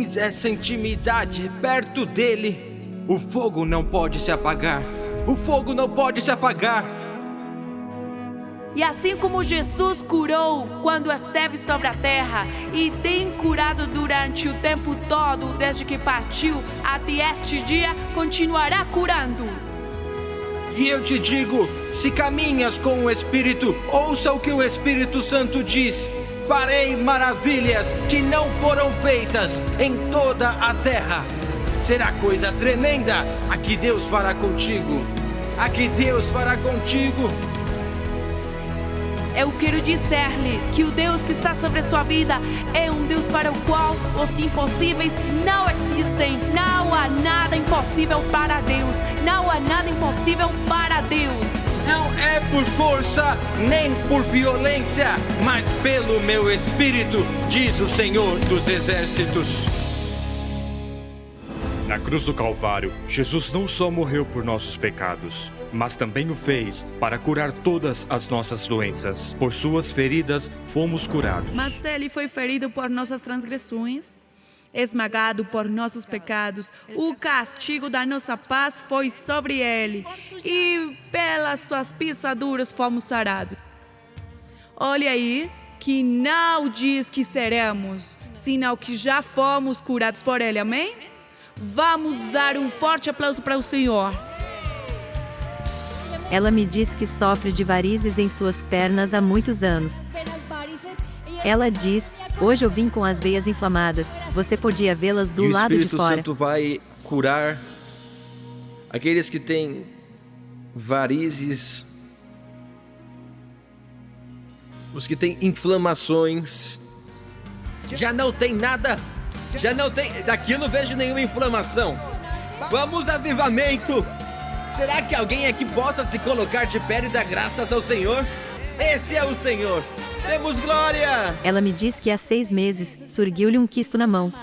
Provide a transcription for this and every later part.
tens essa intimidade perto dele, o fogo não pode se apagar. O fogo não pode se apagar. E assim como Jesus curou quando esteve sobre a terra e tem curado durante o tempo todo, desde que partiu até este dia, continuará curando. E eu te digo, se caminhas com o Espírito, ouça o que o Espírito Santo diz. Farei maravilhas que não foram feitas em toda a terra. Será coisa tremenda a que Deus fará contigo. A que Deus fará contigo. Eu quero dizer-lhe que o Deus que está sobre a sua vida é um Deus para o qual os impossíveis não existem. Não há nada impossível para Deus. Não há nada impossível para Deus. Não é por força nem por violência, mas pelo meu Espírito, diz o Senhor dos Exércitos. Na cruz do Calvário, Jesus não só morreu por nossos pecados, mas também o fez para curar todas as nossas doenças. Por suas feridas, fomos curados. Mas ele foi ferido por nossas transgressões, esmagado por nossos pecados. O castigo da nossa paz foi sobre ele, e pelas suas pisaduras fomos sarados. Olha aí, que não diz que seremos, senão que já fomos curados por ele, amém? Vamos dar um forte aplauso para o Senhor. Ela me diz que sofre de varizes em suas pernas há muitos anos. Ela diz, hoje eu vim com as veias inflamadas. Você podia vê-las do lado de E o Espírito fora. Santo vai curar aqueles que têm varizes, os que têm inflamações. Já não tem nada. Já não tem. Daqui eu não vejo nenhuma inflamação. Vamos, avivamento! Será que alguém aqui possa se colocar de pé e dar graças ao Senhor? Esse é o Senhor. Temos glória! Ela me diz que há 6 meses surgiu-lhe um quisto na mão,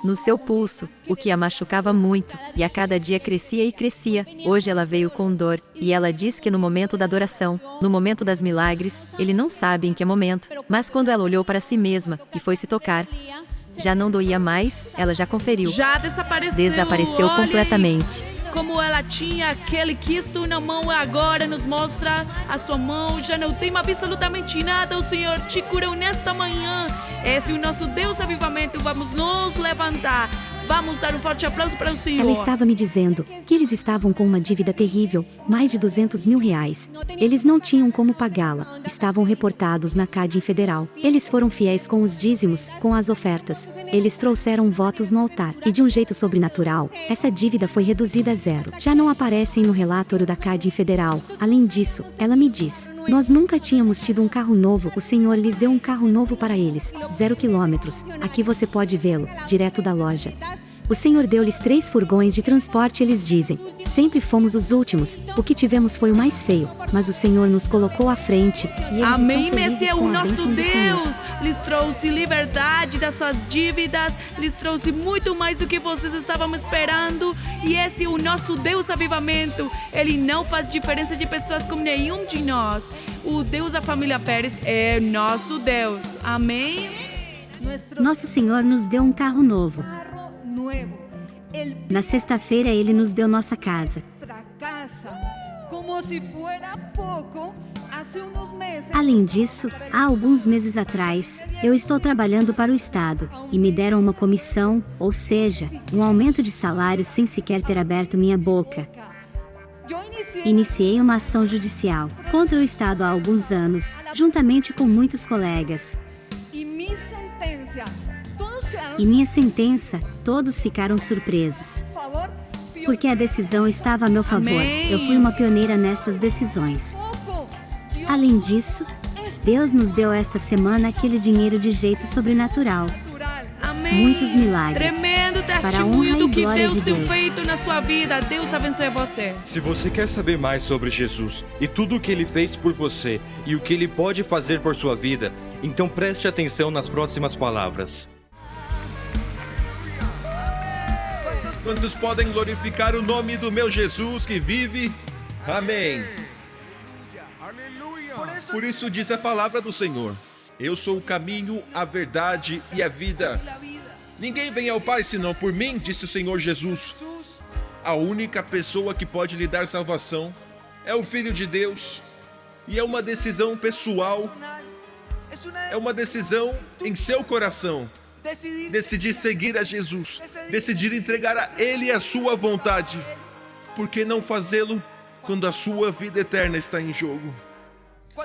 no seu pulso, o que a machucava muito, e a cada dia crescia e crescia. Hoje ela veio com dor, e ela diz que no momento da adoração, no momento das milagres, ele não sabe em que momento, mas quando ela olhou para si mesma e foi se tocar, já não doía mais, ela já conferiu. Já desapareceu. Desapareceu Olha completamente. aí, como ela tinha aquele quisto na mão, agora nos mostra a sua mão. Já não tem absolutamente nada. O Senhor te curou nesta manhã. Esse é o nosso Deus avivamento. Vamos nos levantar. Vamos dar um forte aplauso para o Senhor. Ela estava me dizendo que eles estavam com uma dívida terrível, mais de R$200 mil. Eles não tinham como pagá-la. Estavam reportados na CADIM Federal. Eles foram fiéis com os dízimos, com as ofertas. Eles trouxeram votos no altar. E de um jeito sobrenatural, essa dívida foi reduzida a 0. Já não aparecem no relatório da CADIM Federal. Além disso, ela me diz: nós nunca tínhamos tido um carro novo. O Senhor lhes deu um carro novo para eles. 0 quilômetros. Aqui você pode vê-lo, direto da loja. O Senhor deu-lhes 3 furgões de transporte. Eles dizem: sempre fomos os últimos. O que tivemos foi o mais feio. Mas o Senhor nos colocou à frente. E eles Amém, estão felizes esse é com o a nosso bênção do Senhor. Deus. Lhes trouxe liberdade das suas dívidas. Lhes trouxe muito mais do que vocês estavam esperando. E esse é o nosso Deus avivamento. Ele não faz diferença de pessoas como nenhum de nós. O Deus da família Pérez é nosso Deus. Amém? Nosso Senhor nos deu um carro novo. Na sexta-feira, Ele nos deu nossa casa. Além disso, há alguns meses atrás, eu estou trabalhando para o Estado e me deram uma comissão, ou seja, um aumento de salário sem sequer ter aberto minha boca. Iniciei uma ação judicial contra o Estado há alguns anos, juntamente com muitos colegas. E minha sentença, todos ficaram surpresos. Porque a decisão estava a meu favor. Amém. Eu fui uma pioneira nestas decisões. Além disso, Deus nos deu esta semana aquele dinheiro de jeito sobrenatural. Amém. Muitos milagres. Tremendo Para a testemunho honra do e que glória Deus de tem Deus. feito na sua vida. Deus abençoe você. Se você quer saber mais sobre Jesus e tudo o que ele fez por você e o que ele pode fazer por sua vida, então preste atenção nas próximas palavras. Quantos podem glorificar o nome do meu Jesus que vive? Amém. Por isso diz a palavra do Senhor: eu sou o caminho, a verdade e a vida. Ninguém vem ao Pai senão por mim, disse o Senhor Jesus. A única pessoa que pode lhe dar salvação é o Filho de Deus. E é uma decisão pessoal, é uma decisão em seu coração. Decidir seguir a Jesus, decidir entregar a Ele a sua vontade. Por que não fazê-lo quando a sua vida eterna está em jogo?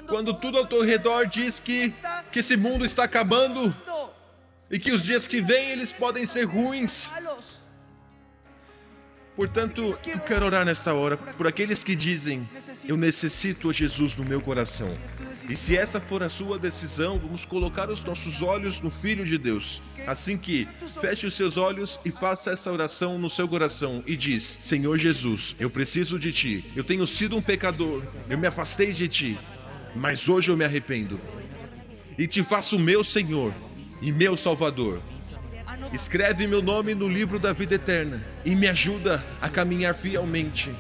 Quando tudo ao teu redor diz que esse mundo está acabando e que os dias que vêm eles podem ser ruins. Portanto, eu quero orar nesta hora por aqueles que dizem: eu necessito de Jesus no meu coração. E se essa for a sua decisão, vamos colocar os nossos olhos no Filho de Deus. Assim que feche os seus olhos e faça essa oração no seu coração e diz: Senhor Jesus, eu preciso de Ti. Eu tenho sido um pecador, eu me afastei de Ti, mas hoje eu me arrependo e Te faço meu Senhor e meu Salvador. Escreve meu nome no livro da vida eterna e me ajuda a caminhar fielmente.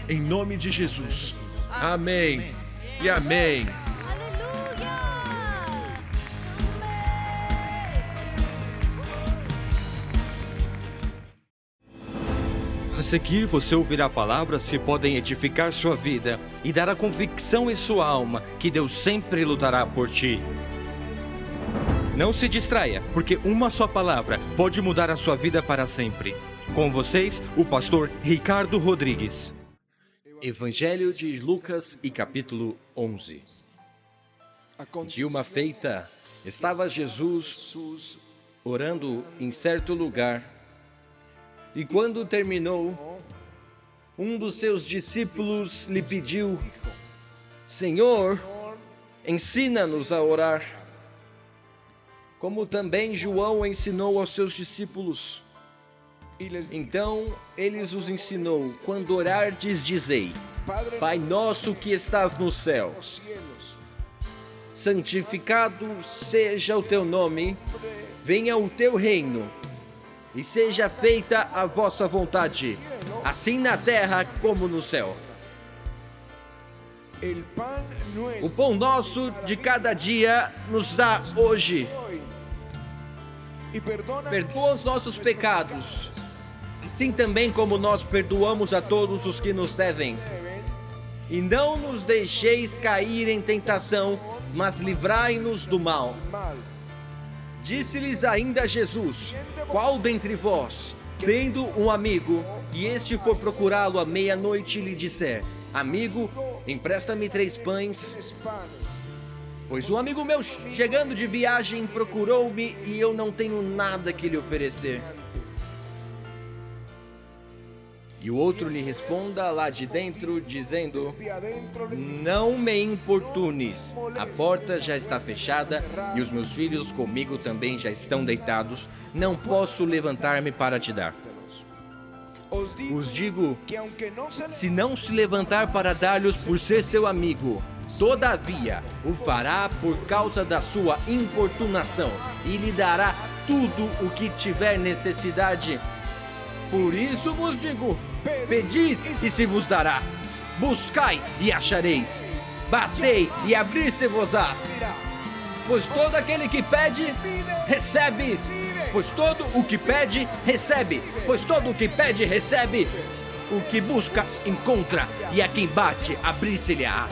Em nome de Jesus. Amém e amém. A seguir, você ouvirá palavras que podem edificar sua vida e dar a convicção em sua alma que Deus sempre lutará por ti. Não se distraia, porque uma só palavra pode mudar a sua vida para sempre. Com vocês, o pastor Ricardo Rodrigues. Evangelho de Lucas e capítulo 11. De uma feita, estava Jesus orando em certo lugar. E quando terminou, um dos seus discípulos lhe pediu: Senhor, ensina-nos a orar, como também João ensinou aos seus discípulos. Então ele os ensinou: quando orardes, dizei: Pai nosso que estás no céu, santificado seja o teu nome, venha o teu reino, e seja feita a vossa vontade, assim na terra como no céu. O pão nosso de cada dia nos dá hoje. Perdoa os nossos pecados, assim também como nós perdoamos a todos os que nos devem. E não nos deixeis cair em tentação, mas livrai-nos do mal. Disse-lhes ainda Jesus: qual dentre vós, tendo um amigo, e este for procurá-lo à meia-noite, lhe disser: Amigo, empresta-me 3 pães, pois um amigo meu, chegando de viagem, procurou-me e eu não tenho nada que lhe oferecer. E o outro lhe responda lá de dentro, dizendo: Não me importunes, a porta já está fechada e os meus filhos comigo também já estão deitados, não posso levantar-me para te dar. Os digo, se não se levantar para dar-lhes por ser seu amigo, todavia o fará por causa da sua importunação e lhe dará tudo o que tiver necessidade. Por isso vos digo: pedi e se vos dará, buscai e achareis, batei e abrir-se-vos-á. Pois todo aquele que pede, recebe. Pois todo o que pede, recebe. Pois todo o que pede, recebe. O que busca, encontra. E a quem bate, abrir-se-lhe-á.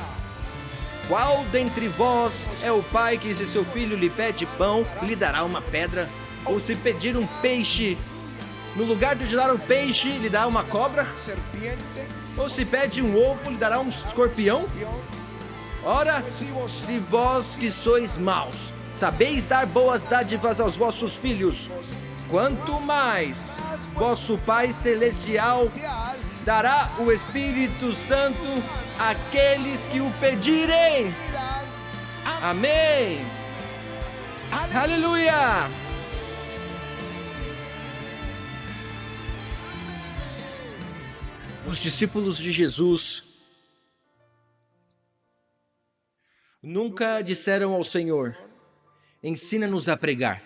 Qual dentre vós é o pai que, se seu filho lhe pede pão, lhe dará uma pedra? Ou se pedir um peixe, no lugar de lhe dar um peixe, lhe dá uma cobra? Ou se pede um ovo, lhe dará um escorpião? Ora, se vós que sois maus, sabeis dar boas dádivas aos vossos filhos, quanto mais vosso Pai Celestial dará o Espírito Santo àqueles que o pedirem. Amém. Aleluia. Os discípulos de Jesus nunca disseram ao Senhor: ensina-nos a pregar.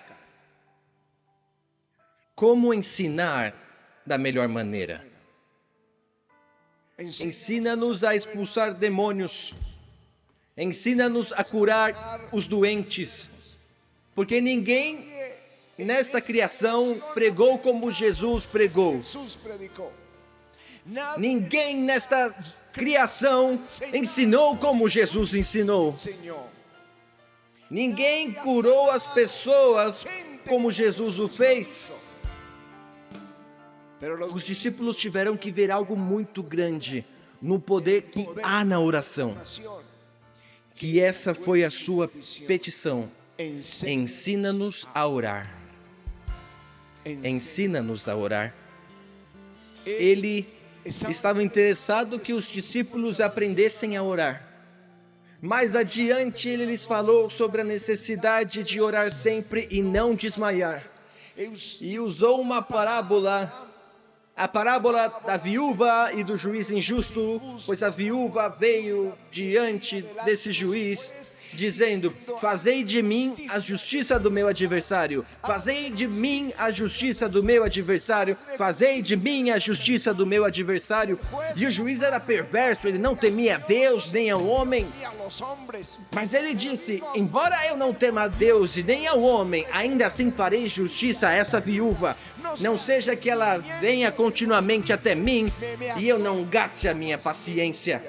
Como ensinar da melhor maneira? Ensina-nos a expulsar demônios. Ensina-nos a curar os doentes. Porque ninguém nesta criação pregou como Jesus pregou. Jesús predicó. Ninguém nesta criação ensinou como Jesus ensinou. Señor. Ninguém curou as pessoas como Jesus o fez. Pero los Os discípulos tiveram que ver algo muito grande no poder que há na oração. oración. Que essa foi a sua petição. Enseña- Ensina-nos a orar. Ensina-nos a orar. Ele estava interessado que os discípulos aprendessem a orar. Mais adiante, ele lhes falou sobre a necessidade de orar sempre e não desmaiar. E usou uma parábola, a parábola da viúva e do juiz injusto, pois a viúva veio diante desse juiz, dizendo: fazei de mim a justiça do meu adversário, fazei de mim a justiça do meu adversário, fazei de mim a justiça do meu adversário. E o juiz era perverso, ele não temia Deus nem ao homem. Y a los hombres. Mas ele disse: embora eu não tema a Deus e nem ao homem, ainda assim farei justiça a essa viúva. Não seja que ela venha continuamente até mim e eu não gaste a minha paciência.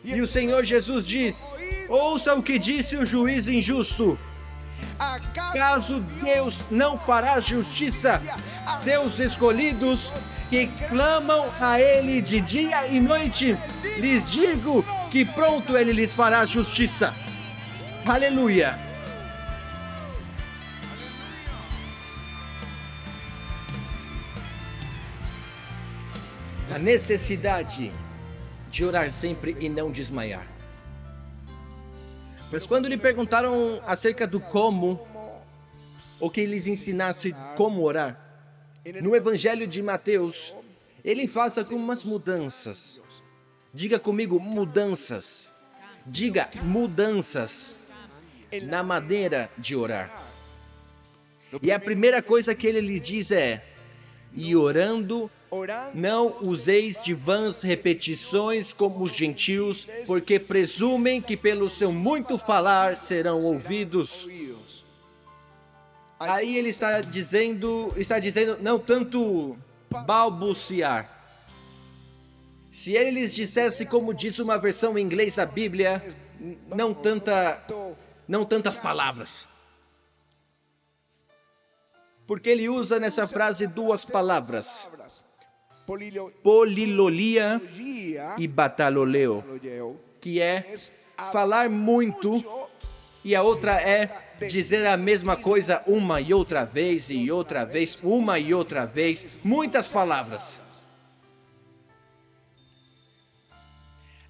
E o Senhor Jesus diz: ouça o que disse o juiz injusto. Caso Deus não fará justiça, seus escolhidos que clamam a Ele de dia e noite, lhes digo que pronto Ele lhes fará justiça. Aleluia! A necessidade de orar sempre e não desmaiar. Mas quando lhe perguntaram acerca do como, ou que lhes ensinasse como orar, no Evangelho de Mateus, ele faz algumas mudanças. Diga comigo, mudanças. Diga, mudanças na maneira de orar. E a primeira coisa que ele lhe diz é: e orando, não useis de vãs repetições como os gentios, porque presumem que pelo seu muito falar serão ouvidos. Aí ele está dizendo não tanto balbuciar. Se ele lhes dissesse, como diz uma versão em inglês da Bíblia, não tantas palavras. Porque ele usa nessa frase duas palavras: polilolia e bataloleo, que é falar muito, e a outra é dizer a mesma coisa uma e outra vez, uma e outra vez, muitas palavras.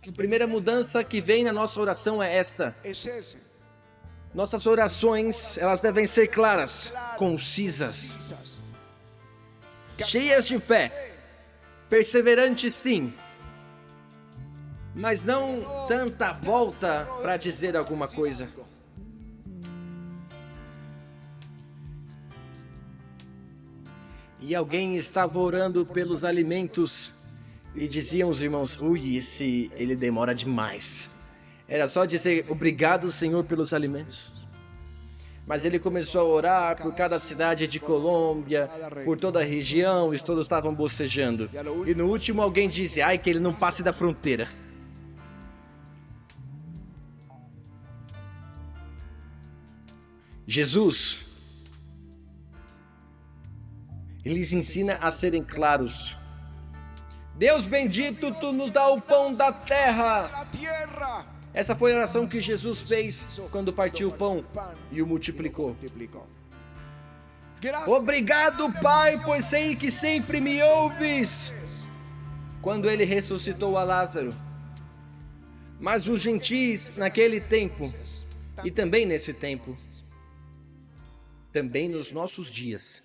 A primeira mudança que vem na nossa oração é esta: nossas orações, elas devem ser claras, concisas, cheias de fé, perseverantes sim, mas não tanta volta para dizer alguma coisa. E alguém estava orando pelos alimentos e diziam os irmãos: ui, ele demora demais. Era só dizer obrigado, Senhor, pelos alimentos. Mas ele começou a orar por cada cidade de Colômbia, por toda a região, e todos estavam bocejando. E no último alguém disse: ai, que ele não passe da fronteira. Jesus, ele lhes ensina a serem claros. Deus bendito, tu nos dá o pão da terra. Essa foi a oração que Jesus fez quando partiu o pão e o multiplicou. Obrigado, Pai, pois sei que sempre me ouves. Quando ele ressuscitou a Lázaro. Mas os gentis naquele tempo, e também nesse tempo, também nos nossos dias,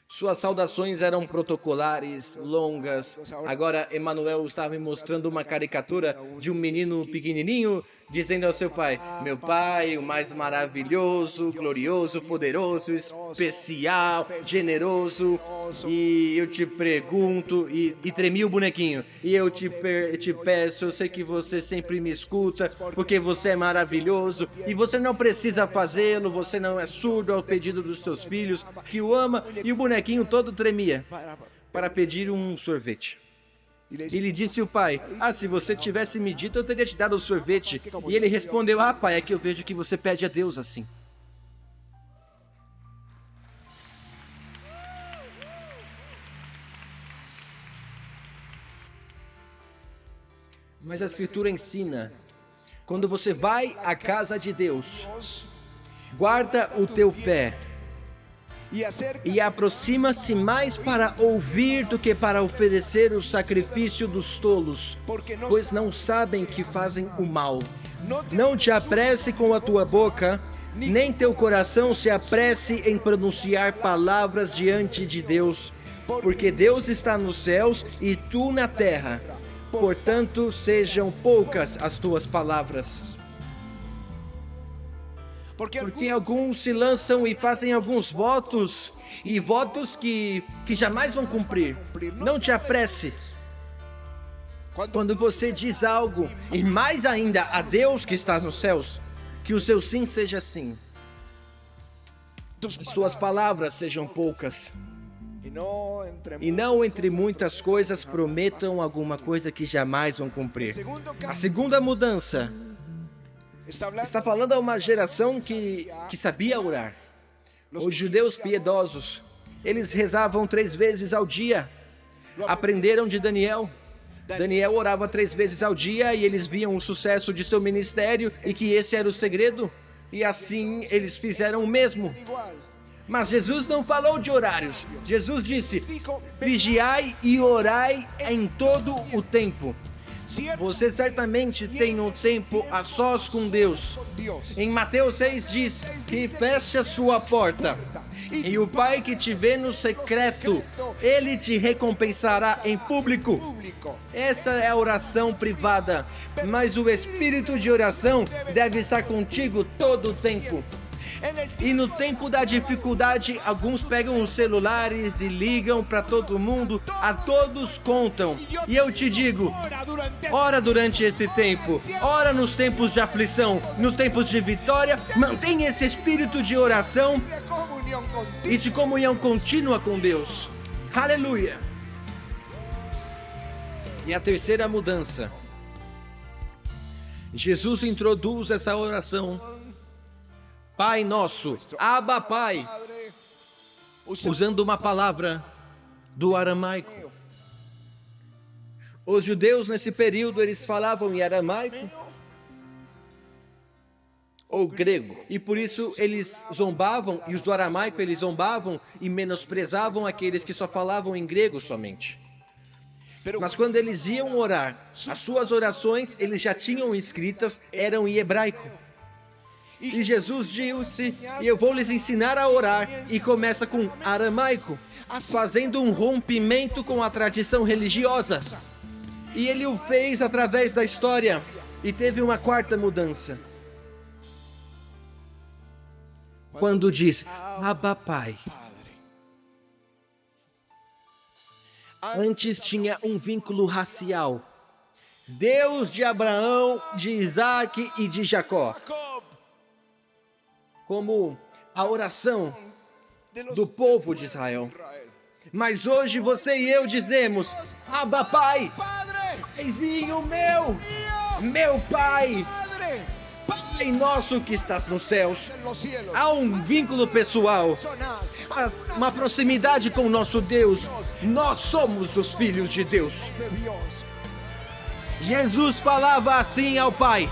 suas saudações eram protocolares, longas. Agora Emanuel estava me mostrando uma caricatura de um menino pequenininho dizendo ao seu pai: meu pai, o mais maravilhoso, glorioso, poderoso, especial, generoso. E eu te pergunto, e tremi o bonequinho. E eu te peço, eu sei que você sempre me escuta, porque você é maravilhoso. E você não precisa fazê-lo, você não é surdo ao pedido dos seus filhos, que o ama. E o bonequinho todo tremia para pedir um sorvete. E lhe disse o pai, se você tivesse me dito, eu teria te dado o sorvete. E ele respondeu, pai, é que eu vejo que você pede a Deus assim. Mas a Escritura ensina, quando você vai à casa de Deus, guarda o teu pé e aproxima-se mais para ouvir do que para oferecer o sacrifício dos tolos, pois não sabem que fazem o mal. Não te apresse com a tua boca, nem teu coração se apresse em pronunciar palavras diante de Deus, porque Deus está nos céus e tu na terra. Portanto, sejam poucas as tuas palavras. Porque alguns se lançam e fazem alguns votos, e votos que jamais vão cumprir. Não te apresse. Quando você diz algo, e mais ainda a Deus que está nos céus, que o seu sim seja sim. As suas palavras sejam poucas. E não entre muitas coisas prometam alguma coisa que jamais vão cumprir. A segunda mudança está falando a uma geração que sabia orar. Os judeus piedosos, eles rezavam 3 vezes ao dia. Aprenderam de Daniel. Daniel orava 3 vezes ao dia e eles viam o sucesso de seu ministério e que esse era o segredo. E assim eles fizeram o mesmo. Mas Jesus não falou de horários. Jesus disse, vigiai e orai em todo o tempo. Você certamente tem um tempo a sós com Deus. Em Mateus 6 diz que feche a sua porta. E o Pai que te vê no secreto, Ele te recompensará em público. Essa é a oração privada. Mas o espírito de oração deve estar contigo todo o tempo. E no tempo da dificuldade, alguns pegam os celulares e ligam para todo mundo, a todos contam. E eu te digo, ora durante esse tempo, ora nos tempos de aflição, nos tempos de vitória, mantenha esse espírito de oração e de comunhão contínua com Deus. Aleluia! E a terceira mudança. Jesus introduz essa oração. Pai nosso, Abba Pai, usando uma palavra do aramaico. Os judeus nesse período, eles falavam em aramaico ou grego. E por isso eles zombavam, e os do aramaico eles zombavam e menosprezavam aqueles que só falavam em grego somente. Mas quando eles iam orar, as suas orações eles já tinham escritas, eram em hebraico. E Jesus disse, e eu vou lhes ensinar a orar, e começa com aramaico, fazendo um rompimento com a tradição religiosa. E ele o fez através da história, e teve uma quarta mudança. Quando diz, Abba Pai. Antes tinha um vínculo racial. Deus de Abraão, de Isaac e de Jacó. Como a oração do povo de Israel. Mas hoje você e eu dizemos, Abba Pai, Paizinho meu Pai, Pai nosso que estás nos céus. Há um vínculo pessoal, uma proximidade com o nosso Deus. Nós somos os filhos de Deus. Jesus falava assim ao Pai.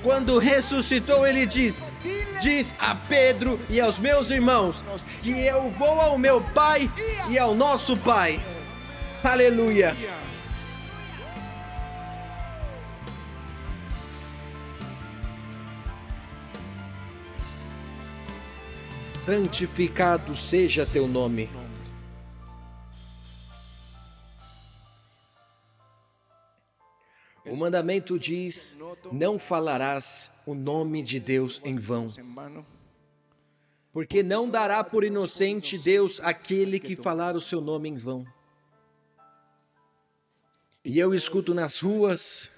Quando ressuscitou, ele diz a Pedro e aos meus irmãos que eu vou ao meu Pai e ao nosso Pai. Aleluia! Santificado seja teu nome. O mandamento diz, não falarás o nome de Deus em vão. Porque não dará por inocente Deus aquele que falar o seu nome em vão. E eu escuto nas ruas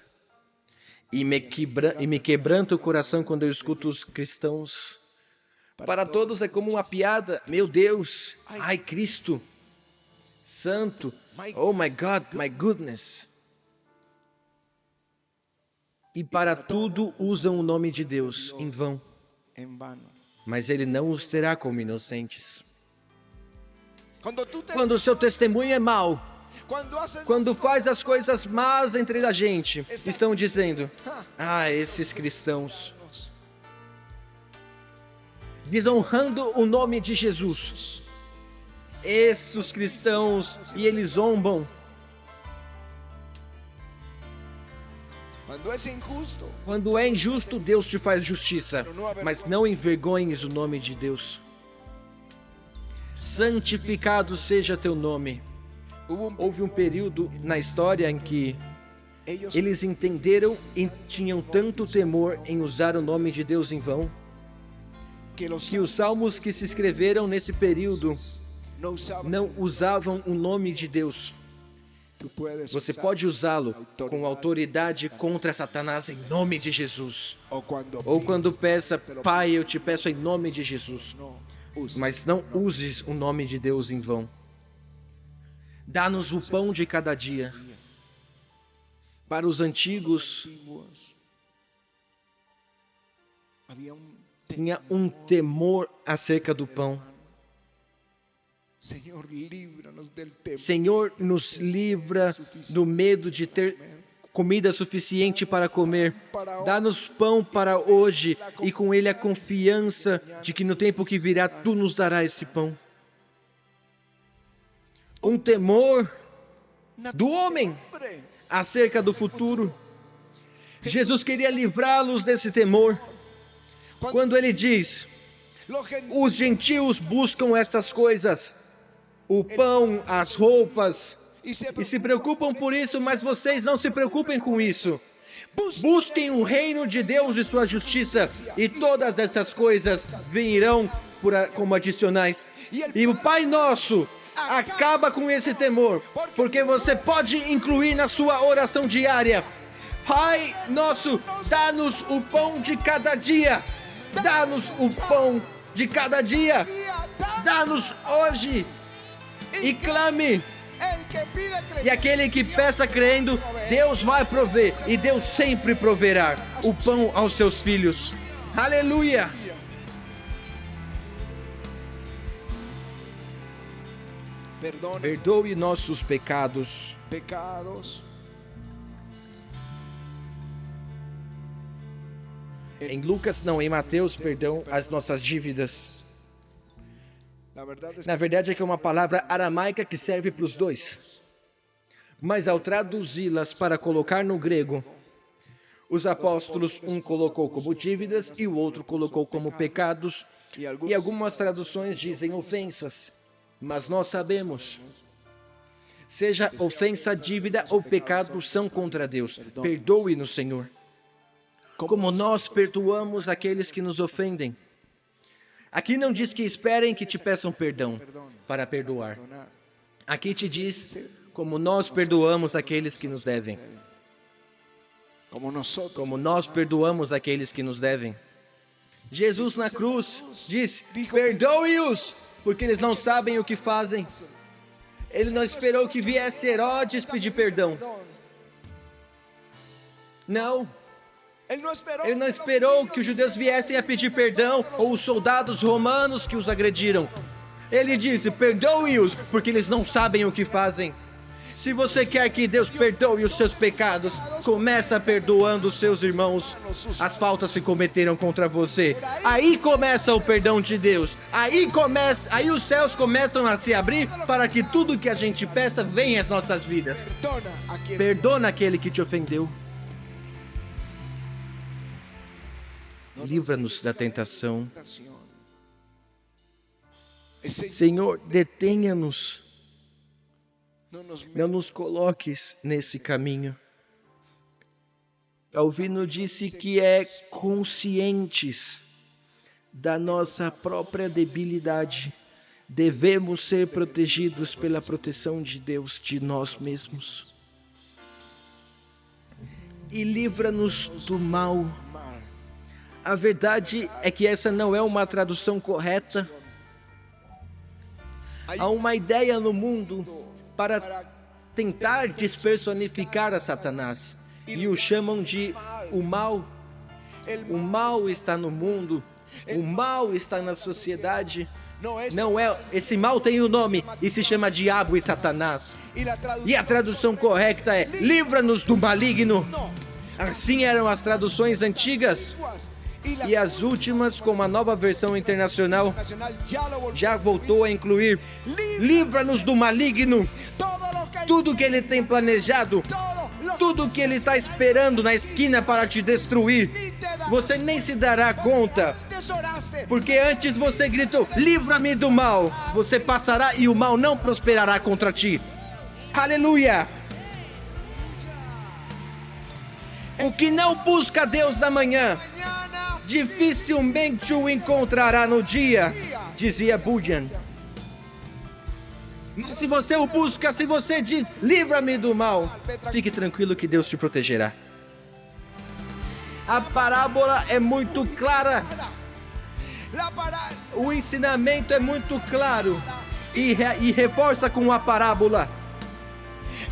e me quebranta o coração quando eu escuto os cristãos. Para todos é como uma piada. Meu Deus, ai Cristo, Santo, oh my God, my goodness. E para tudo usam o nome de Deus em vão. Mas Ele não os terá como inocentes. Quando o seu testemunho é mau, quando faz as coisas más entre a gente, estão dizendo, esses cristãos, desonrando o nome de Jesus. Esses cristãos, e eles zombam. Quando é injusto, Deus te faz justiça, mas não envergonhes o nome de Deus. Santificado seja teu nome. Houve um período na história em que eles entenderam e tinham tanto temor em usar o nome de Deus em vão, que os salmos que se escreveram nesse período não usavam o nome de Deus. Você pode usá-lo com autoridade contra Satanás em nome de Jesus. Ou quando peça, Pai, eu te peço em nome de Jesus. Mas não uses o nome de Deus em vão. Dá-nos o pão de cada dia. Para os antigos, tinha um temor acerca do pão. Senhor, nos livra do medo de ter comida suficiente para comer. Dá-nos pão para hoje e com ele a confiança de que no tempo que virá tu nos darás esse pão. Um temor do homem acerca do futuro. Jesus queria livrá-los desse temor. Quando ele diz, os gentios buscam essas coisas, o pão, as roupas, e se preocupam por isso, mas vocês não se preocupem com isso. Busquem o reino de Deus e sua justiça, e todas essas coisas virão como adicionais. E o Pai Nosso acaba com esse temor, porque você pode incluir na sua oração diária, Pai Nosso, dá-nos o pão de cada dia. Dá-nos o pão de cada dia. Dá-nos hoje. E clame. E aquele que peça crendo, Deus vai prover. E Deus sempre proverá o pão aos seus filhos. Aleluia. Perdoe nossos pecados. Em Mateus, perdão, as nossas dívidas. Na verdade é que é uma palavra aramaica que serve para os dois. Mas ao traduzi-las para colocar no grego, os apóstolos, um colocou como dívidas e o outro colocou como pecados. E algumas traduções dizem ofensas. Mas nós sabemos, seja ofensa, dívida ou pecado, são contra Deus. Perdoe-nos, Senhor. Como nós perdoamos aqueles que nos ofendem. Aqui não diz que esperem que te peçam perdão para perdoar. Aqui te diz como nós perdoamos aqueles que nos devem. Como nós perdoamos aqueles que nos devem. Jesus na cruz diz, perdoe-os, porque eles não sabem o que fazem. Ele não esperou que viesse Herodes pedir perdão. Não. Ele não esperou que os judeus viessem a pedir perdão ou os soldados romanos que os agrediram. Ele disse, perdoe-os, porque eles não sabem o que fazem. Se você quer que Deus perdoe os seus pecados, começa perdoando os seus irmãos, as faltas que cometeram contra você. Aí começa o perdão de Deus. Aí os céus começam a se abrir para que tudo que a gente peça venha às nossas vidas. Perdona aquele que te ofendeu. Livra-nos da tentação. Senhor, detenha-nos. Não nos coloques nesse caminho. Calvino disse que é conscientes da nossa própria debilidade, devemos ser protegidos pela proteção de Deus de nós mesmos. E livra-nos do mal. A verdade é que essa não é uma tradução correta. Há uma ideia no mundo para tentar despersonificar a Satanás e o chamam de o mal. O mal está no mundo, o mal está na sociedade. Não é, esse mal tem um nome e se chama diabo e Satanás. E a tradução correta é livra-nos do maligno. Assim eram as traduções antigas. E as últimas, como a nova versão internacional, já voltou a incluir livra-nos do maligno. Tudo que ele tem planejado, tudo que ele está esperando na esquina para te destruir, você nem se dará conta. Porque antes você gritou, livra-me do mal. Você passará e o mal não prosperará contra ti. Aleluia! O que não busca Deus na manhã, dificilmente o encontrará no dia, dizia Bunyan. Mas se você o busca, se você diz, livra-me do mal, fique tranquilo que Deus te protegerá. A parábola é muito clara. O ensinamento é muito claro e reforça com a parábola.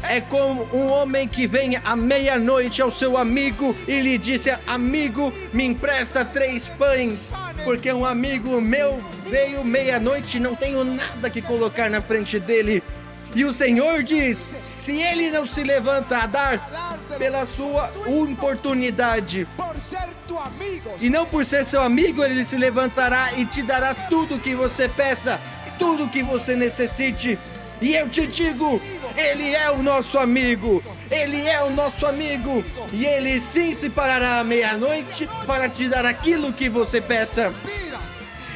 É como um homem que vem à meia-noite ao seu amigo e lhe disse, amigo, me empresta 3 pães, porque um amigo meu veio meia-noite e não tenho nada que colocar na frente dele. E o Senhor diz, se ele não se levanta a dar pela sua oportunidade, e não por ser seu amigo, ele se levantará e te dará tudo o que você peça, tudo o que você necessite. E eu te digo, ele é o nosso amigo, ele é o nosso amigo, e ele sim se parará à meia-noite para te dar aquilo que você peça.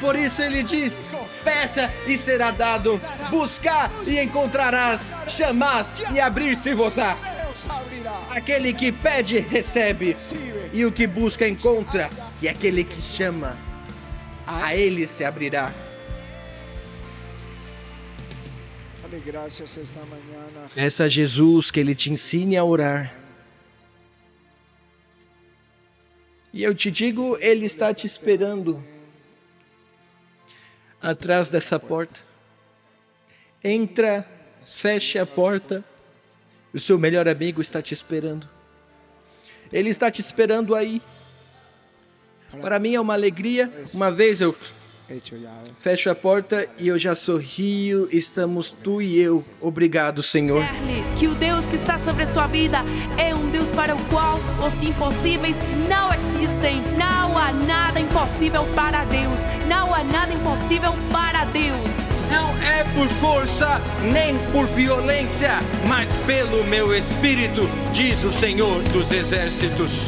Por isso ele diz, peça e será dado, buscar e encontrarás, chamás e abrir-se-vos-á. Aquele que pede, recebe, e o que busca, encontra, e aquele que chama, a ele se abrirá. Peça a Jesus que ele te ensine a orar. E eu te digo, ele está te esperando atrás dessa porta. Entra, feche a porta. O seu melhor amigo está te esperando. Ele está te esperando aí. Para mim é uma alegria. Uma vez eu fecho a porta e eu já sorrio. Estamos tu e eu. Obrigado, Senhor. Que o Deus que está sobre a sua vida é um Deus para o qual os impossíveis não existem. Não há nada impossível para Deus. Não há nada impossível para Deus. Não é por força, nem por violência, mas pelo meu Espírito, diz o Senhor dos Exércitos.